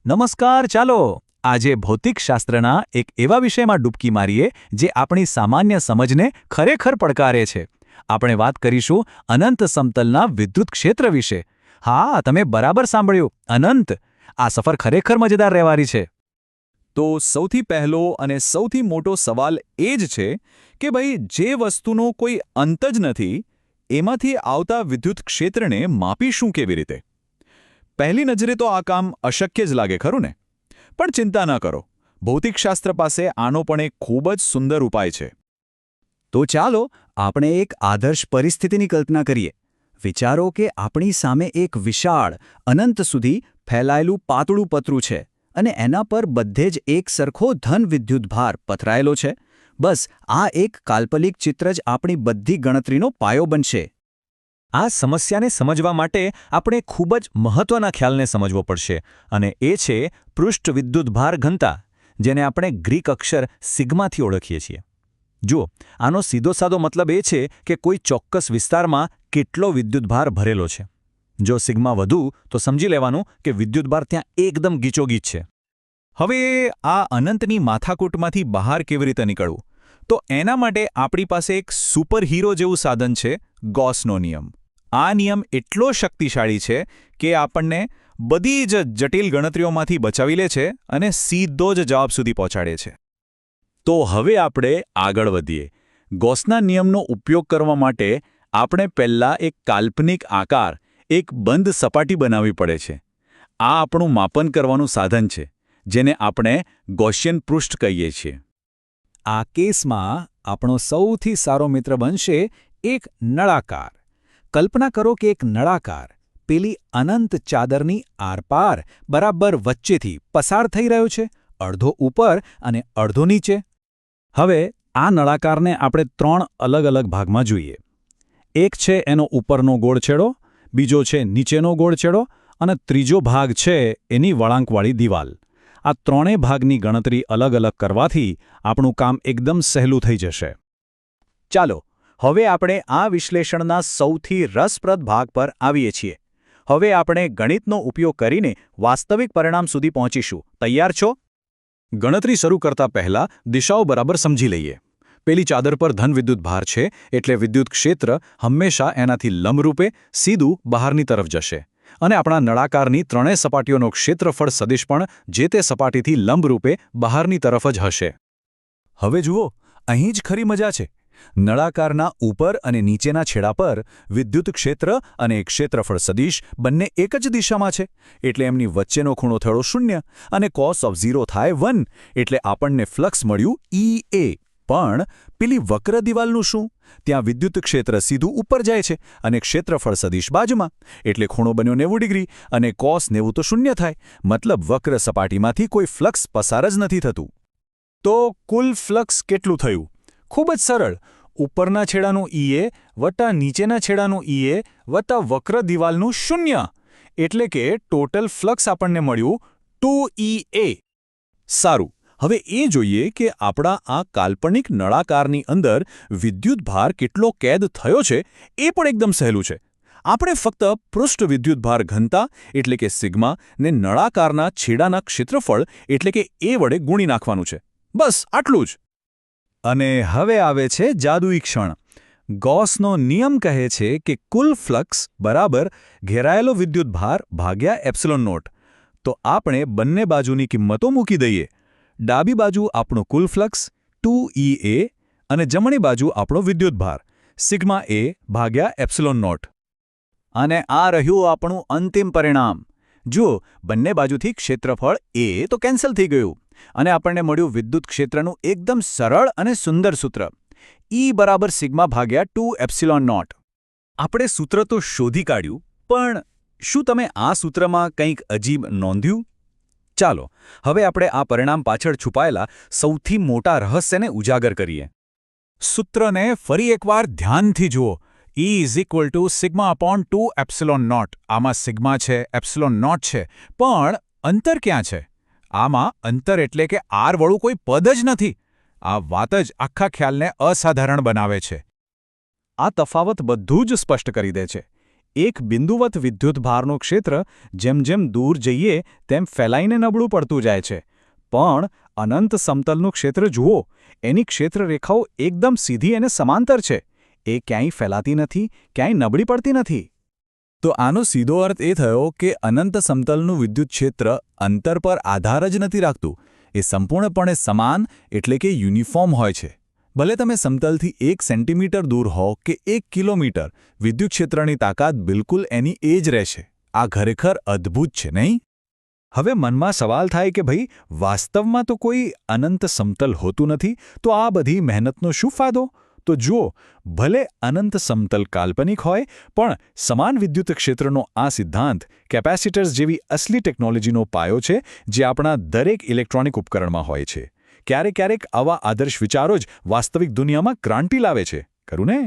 નમસ્કાર. ચાલો આજે ભૌતિકશાસ્ત્રના એક એવા વિષયમાં ડૂબકી મારીએ જે આપણી સામાન્ય સમજને ખરેખર પડકારે છે. આપણે વાત કરીશું અનંત સમતલના વિદ્યુત ક્ષેત્ર વિશે. હા, તમે બરાબર સાંભળ્યું, અનંત. આ સફર ખરેખર મજેદાર રહેવાની છે. તો સૌથી પહેલો અને સૌથી મોટો સવાલ એ જ છે કે ભાઈ, જે વસ્તુનો કોઈ અંત જ નથી એમાંથી આવતા વિદ્યુત ક્ષેત્રને માપીશું કેવી રીતે? પહેલી નજરે તો આ કામ અશક્ય જ લાગે, ખરું ને? પણ ચિંતા ન કરો, ભૌતિકશાસ્ત્ર પાસે આનો પણ એક ખૂબ જ સુંદર ઉપાય છે. તો ચાલો આપણે એક આદર્શ પરિસ્થિતિની કલ્પના કરીએ. વિચારો કે આપણી સામે એક વિશાળ, અનંત સુધી ફેલાયેલું પાતળું પતરું છે અને એના પર બધે જ એક સરખો ધન વિદ્યુતભાર પથરાયેલો છે. બસ આ એક કાલ્પનિક ચિત્ર જ આપણી બધી ગણતરીનો પાયો બનશે. આ સમસ્યાને સમજવા માટે આપણે ખૂબ જ મહત્વના ખ્યાલને સમજવો પડશે, અને એ છે પૃષ્ઠ વિદ્યુતભાર ઘનતા, જેને આપણે ગ્રીક અક્ષર સિગ્માથી ઓળખીએ છીએ. જુઓ, આનો સીધો સાદો મતલબ એ છે કે કોઈ ચોક્કસ વિસ્તારમાં કેટલો વિદ્યુતભાર ભરેલો છે. જો સિગ્મા વધુ તો સમજી લેવાનું કે વિદ્યુતભાર ત્યાં એકદમ ગીચોગીચ છે. હવે આ અનંતની માથાકૂટમાંથી બહાર કેવી રીતે નીકળવું? તો એના માટે આપણી પાસે એક સુપર હીરો જેવું સાધન છે, ગૌસનો નિયમ. આ નિયમ એટલો શક્તિશાળી છે કે આપણને બધી જ જટિલ ગણતરીઓમાંથી બચાવી લે છે અને સીધો જ જવાબ સુધી પહોંચાડે છે. તો હવે આપણે આગળ વધીએ. ગૌસના નિયમનો ઉપયોગ કરવા માટે આપણે પહેલાં એક કાલ્પનિક આકાર, એક બંધ સપાટી બનાવવી પડે છે. આ આપણું માપન કરવાનું સાધન છે, જેને આપણે ગૌસિયન પૃષ્ઠ કહીએ છીએ. આ કેસમાં આપણો સૌથી સારો મિત્ર બનશે એક નળાકાર. કલ્પના કરો કે એક નળાકાર પેલી અનંત ચાદરની આરપાર બરાબર વચ્ચેથી પસાર થઈ રહ્યો છે, અડધો ઉપર અને અડધો નીચે. હવે આ નળાકારને આપણે 3 અલગ અલગ ભાગમાં જોઈએ. એક છે એનો ઉપરનો ગોળ છેડો, બીજો છે નીચેનો ગોળ છેડો અને ત્રીજો ભાગ છે એની વળાંકવાળી દિવાલ. આ ત્રણેય ભાગની ગણતરી અલગ અલગ કરવાથી આપણું કામ એકદમ સહેલું થઈ જશે. ચાલો હવે આપણે આ વિશ્લેષણના સૌથી રસપ્રદ ભાગ પર આવીએ છીએ. હવે આપણે ગણિતનો ઉપયોગ કરીને વાસ્તવિક પરિણામ સુધી પહોંચીશું. તૈયાર છો? ગણતરી શરૂ કરતા પહેલા દિશાઓ બરાબર સમજી લઈએ. પેલી ચાદર પર ધન વિદ્યુતભાર છે, એટલે વિદ્યુત ક્ષેત્ર હંમેશા એનાથી લંબરૂપે સીધું બહારની તરફ જશે. અને આપણા નળાકારની ત્રણેય સપાટીઓનો ક્ષેત્રફળ સદિશ પણ જે તે સપાટીથી લંબરૂપે બહારની તરફ જ હશે. હવે જુઓ, અહીં જ ખરી મજા છે. નળાકારના ઉપર અને નીચેના છેડા પર વિદ્યુત ક્ષેત્ર અને ક્ષેત્રફળ સદિશ બંને એક જ દિશામાં છે, એટલે એમની વચ્ચેનો ખૂણો થયો 0 અને cos of 0 થાય 1, એટલે આપણને ફ્લક્સ મળ્યું EA. પણ પેલી વક્ર દિવાલનું શું? ત્યાં વિદ્યુત ક્ષેત્ર સીધું ઉપર જાય છે અને ક્ષેત્રફળ સદિશ બાજુમાં, એટલે ખૂણો બન્યો 90 ડિગ્રી અને cos 90 તો 0 થાય. મતલબ વક્ર સપાટીમાંથી કોઈ ફ્લક્સ પસાર જ નથી થતું. તો કુલ ફ્લક્સ કેટલું થયું? ખૂબ જ સરળ. ઉપરના છેડાનું EA વત્તા નીચેના છેડાનું EA વત્તા વક્ર દિવાલનું 0, એટલે કે ટોટલ ફ્લક્સ આપણને મળ્યું 2EA. સારું, હવે એ જોઈએ કે આપણા આ કાલ્પનિક નળાકારની અંદર વિદ્યુતભાર કેટલો કેદ થયો છે. એ પણ એકદમ સહેલું છે. આપણે ફક્ત પૃષ્ઠ વિદ્યુતભાર ઘનતા એટલે કે સિગ્મા ને નળાકારના છેડાના ક્ષેત્રફળ એટલે કે એ વડે ગુણી નાખવાનું છે. બસ આટલું જ. અને હવે આવે છે જાદુઈ ક્ષણ. ગૌસનો નિયમ કહે છે કે કુલ ફ્લક્સ બરાબર ઘેરાયેલો વિદ્યુતભાર ભાગ્યા એપ્સિલોન નોટ. તો આપણે બંને બાજુની કિંમતો મૂકી દઈએ. ડાબી બાજુ આપણું કુલ ફ્લક્સ 2EA અને જમણી બાજુ આપણો વિદ્યુતભાર સિગ્મા A ભાગ્યા એપ્સિલોન નોટ. અને આ રહ્યું આપણું અંતિમ પરિણામ. જુઓ, બંને બાજુથી ક્ષેત્રફળ A તો કેન્સલ થઈ ગયું અને આપણને મળ્યું વિદ્યુત ક્ષેત્રનું એકદમ સરળ અને સુંદર સૂત્ર, E બરાબર સિગ્મા ભાગ્યા 2 એપ્સિલોન નોટ. આપણે સૂત્ર તો શોધી કાઢ્યું, પણ શું તમે આ સૂત્રમાં કંઈક અજીબ નોંધ્યું? ચાલો હવે આપણે આ પરિણામ પાછળ છુપાયેલા સૌથી મોટા રહસ્યને ઉજાગર કરીએ. સૂત્રને ફરી એકવાર ધ્યાનથી જુઓ. E = sigma upon 2 epsilon naught. આમાં સિગ્મા છે, એપ્સિલોન નોટ છે, પણ અંતર ક્યાં છે? આમાં અંતર એટલે કે R વાળું કોઈ પદ જ નથી. આ વાત જ આખા ખ્યાલને અસાધારણ બનાવે છે. આ તફાવત બધું જ સ્પષ્ટ કરી દે છે. એક બિંદુવત વિદ્યુતભારનું ક્ષેત્ર જેમ જેમ દૂર જઈએ તેમ ફેલાઈને નબળું પડતું જાય છે. પણ અનંત સમતલનું ક્ષેત્ર જુઓ, એની ક્ષેત્રરેખાઓ એકદમ સીધી અને સમાંતર છે. એ ક્યાંય ફેલાતી નથી, ક્યાંય નબળી પડતી નથી. તો આનો સીધો અર્થ એ થયો કે અનંત સમતલનું વિદ્યુત ક્ષેત્ર અંતર પર આધાર જ નથી રાખતું. એ સંપૂર્ણપણે સમાન એટલે કે યુનિફોર્મ હોય છે. ભલે તમે સમતલથી 1 સેન્ટીમીટર દૂર હો કે 1 કિલોમીટર, વિદ્યુત ક્ષેત્રની તાકાત બિલકુલ એની એ જ રહેશે. આ ખરેખર અદ્ભુત છે, નહીં? હવે મનમાં સવાલ થાય કે ભાઈ, વાસ્તવમાં તો કોઈ અનંત સમતલ હોતું નથી, તો આ બધી મહેનતનો શું ફાયદો? તો જુઓ, ભલે અનંત સમતલ કાલ્પનિક હોય, પણ સમાન વિદ્યુત ક્ષેત્રનો આ સિદ્ધાંત કેપેસિટર્સ જેવી અસલી ટેકનોલોજીનો પાયો છે, જે આપણા દરેક ઇલેક્ટ્રોનિક ઉપકરણમાં હોય છે. ક્યારેક આવા આદર્શ વિચારો જ વાસ્તવિક દુનિયામાં ક્રાંતિ લાવે છે, ખરું ને?